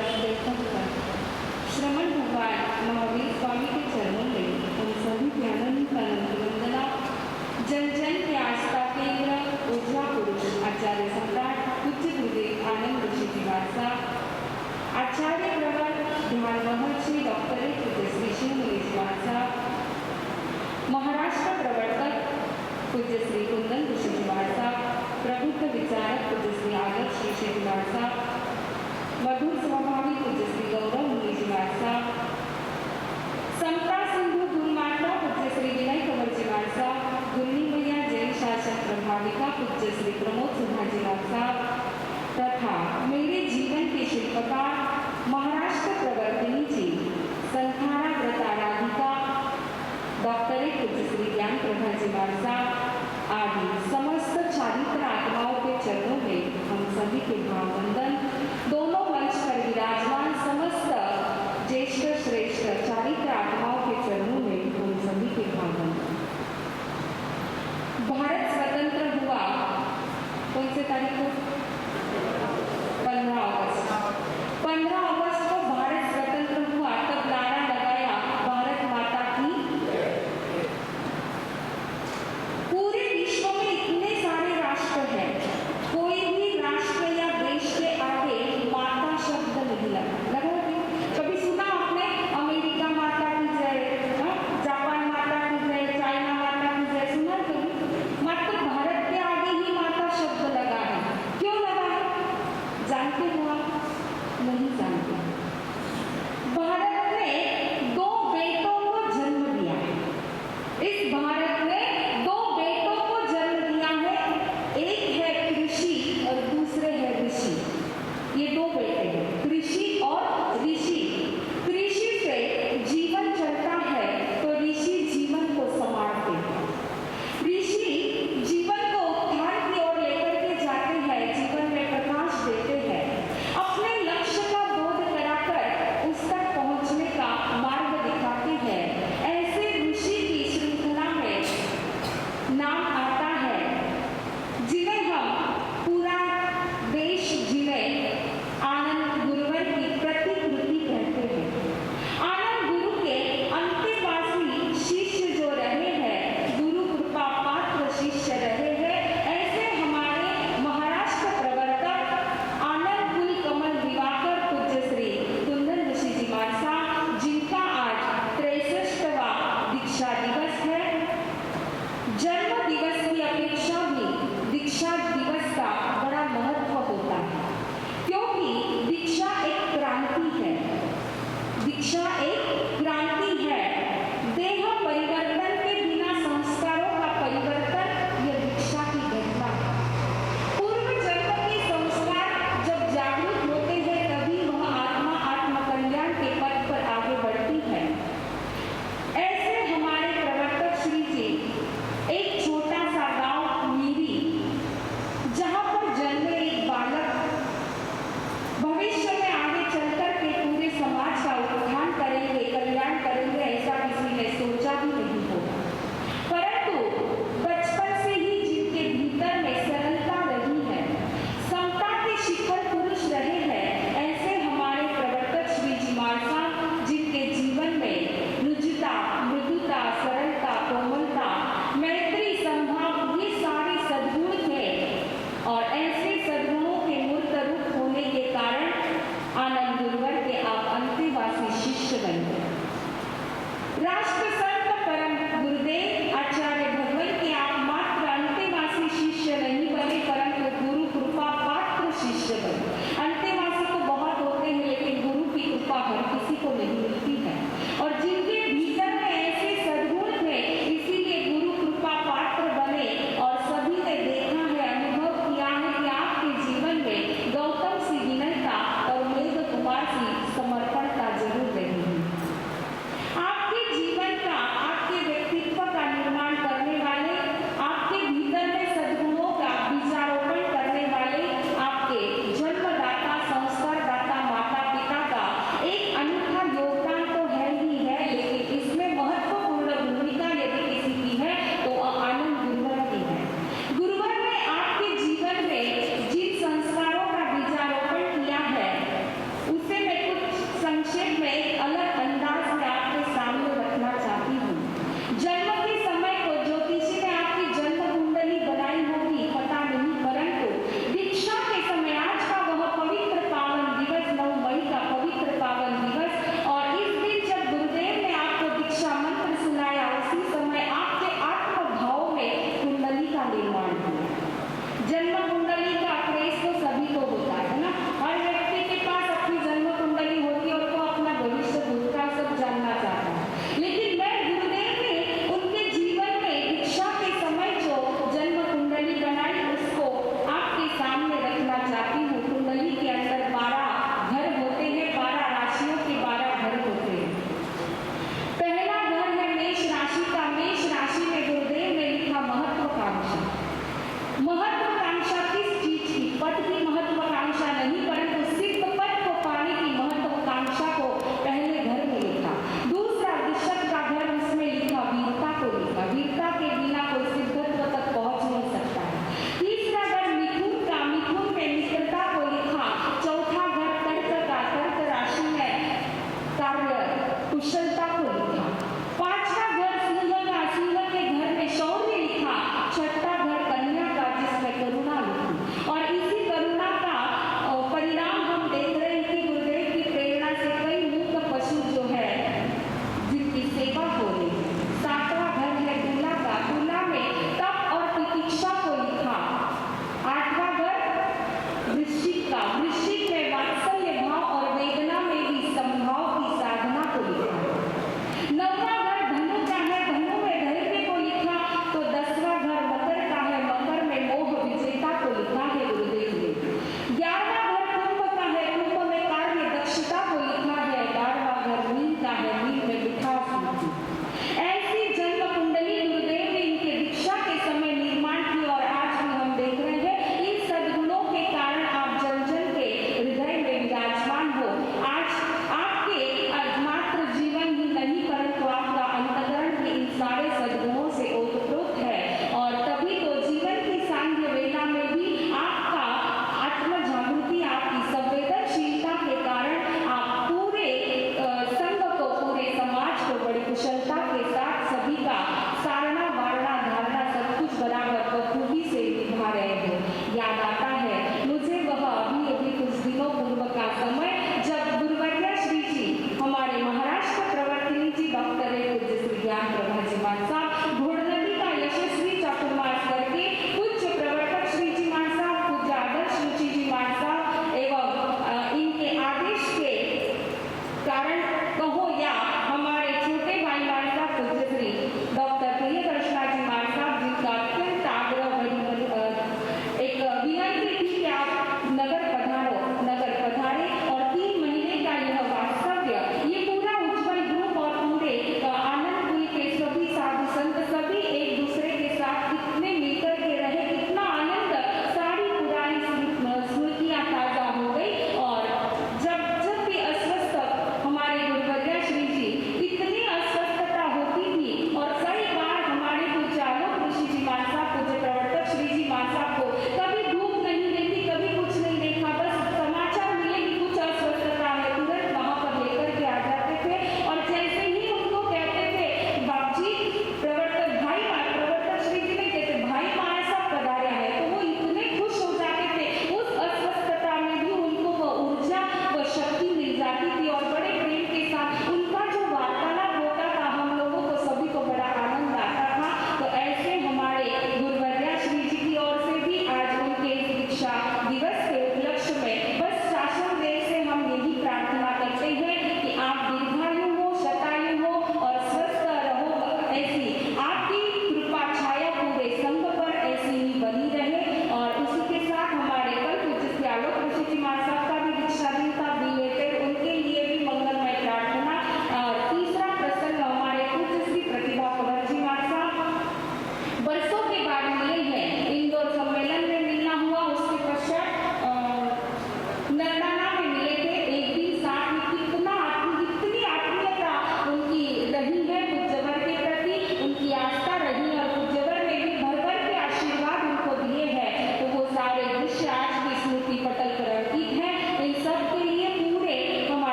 तरफ देखकर श्रमण भगवान महावीर स्वामी के चरणों में उन सभी के अनंत वंदना। जन जन के आस्था केंद्र ऊर्जा पुरुष आचार्य सम्राट पूज्य गुरुदेव आनंद ऋषि जी महाराज, आचार्य प्रवर ध्यान महर्षि डॉक्टरेट पूज्य श्री शिवमुनि जी महाराज, महाराष्ट्र प्रवर्तक पूज्य श्री कुंदन ऋषि जी महाराज, प्रबुद्ध विचारक पूज्य श्री आदर्श ऋषि जी महाराज, मधुर स्वभावी पूज्य श्री गौरव मुनि जी महाराज, समता सिंधु गुरुमाता पूज्य श्री विनय कंवर जी महाराज, गुरनी मैया जैन शासन प्रभाविका पूज्य श्री प्रमोद सिन्हा जी महाराज तथा मेरे जीवन के शिल्पकार महाराष्ट्र प्रवर्तिनी जी संथारा व्रताराधिका डॉक्टरेट पूज्य श्री ज्ञान प्रभा जी महाराज आदि समस्त चारित्र आत्माओं के चरणों में हम सभी के भाववंदन। दोनों मंच पर विराजमान समस्त ज्येष्ठ श्रेष्ठ चारित्र आत्माओं के चरणों में हम सभी के भाववंदन। भारत स्वतंत्र हुआ कौन से तारीख को? 15 अगस्त। 15 अगस्त को भारत स्वतंत्र हुआ, तब नारा लगाया भारत माता की। पूरे विश्व में इतने सारे राष्ट्र हैं, कोई भी राष्ट्र या देश के आगे माता शब्द नहीं लगा। कभी सुना आपने अमेरिका माता की जय, जापान माता की जय, चाइना माता की जय, सुना कभी? मात्र भारत के आगे ही माता शब्द लगा है। क्यों लगा है जानते हो आप? नहीं जानते। भारत ने 2 बेटों को जन्म दिया है। इस भारत ने 2 बेटों को जन्म दिया है। एक है कृषि और दूसरे है ऋषि। ये 2 बेटे हैं, कृषि और ऋषि। कृषि से जीवन चलता है तो ऋषि जीवन को संवारते हैं। ऋषि जीवन को उत्थान की ओर लेकर के जाते हैं, जीवन में प्रकाश देते हैं, अपने लक्ष्य का बोध कराकर उस तक पहुंचने का मार्ग दिखाते हैं। ऐसे ऋषि की श्रृंखला में नाम आता है जिन्हें हम पूरा देश जिन्हें आनंद गुरुवर की प्रतिकृति कहते हैं। आनंद गुरु के अंत्यवासी शिष्य जो रहे हैं, गुरु कृपा पात्र शिष्य रहे हैं, ऐसे हमारे महाराष्ट्र प्रवर्तक आनंद कुल कमल दिवाकर पूज्य श्री कुंदन ऋषि जी महाराज, जिनका आज 63वां दीक्षा दिवस है। जन्म दिवस की अपेक्षा भी दीक्षा दिवस का बड़ा महत्व होता है, क्योंकि दीक्षा एक क्रांति है। दीक्षा एक क्रांति है। देह परिवर्तन के बिना संस्कारों का परिवर्तन यह दीक्षा की घटना है। पूर्व जन्म के संस्कार जब जागृत होते हैं तभी वह आत्मा आत्मकल्याण के पथ पर आगे बढ़ती है। ऐसे हमारे प्रवर्तक श्री जी एक छोटा सा गांव मीरी, जहां पर जन्मे एक बालक भविष्य में आगे चलकर के पूरे समाज का उत्थान करेंगे, कल्याण करेंगे, ऐसा किसी ने सोचा भी नहीं होगा। परंतु बचपन से ही जिनके भीतर में सरलता रही है, समता के शिखर पुरुष रहे हैं, ऐसे हमारे प्रवर्तक श्री जी महाराज, जिनके जीवन में रुजुता, मृदुता, सरलता, कोमलता, मैत्री, संभाव, ये सारे सद्गुण थे। और ऐसे सद्गुणों के मूर्त रूप होने के कारण आनंद गुरुवर के आप अंत्यवासी शिष्य बन गए। राष्ट्र संत परम गुरुदेव आचार्य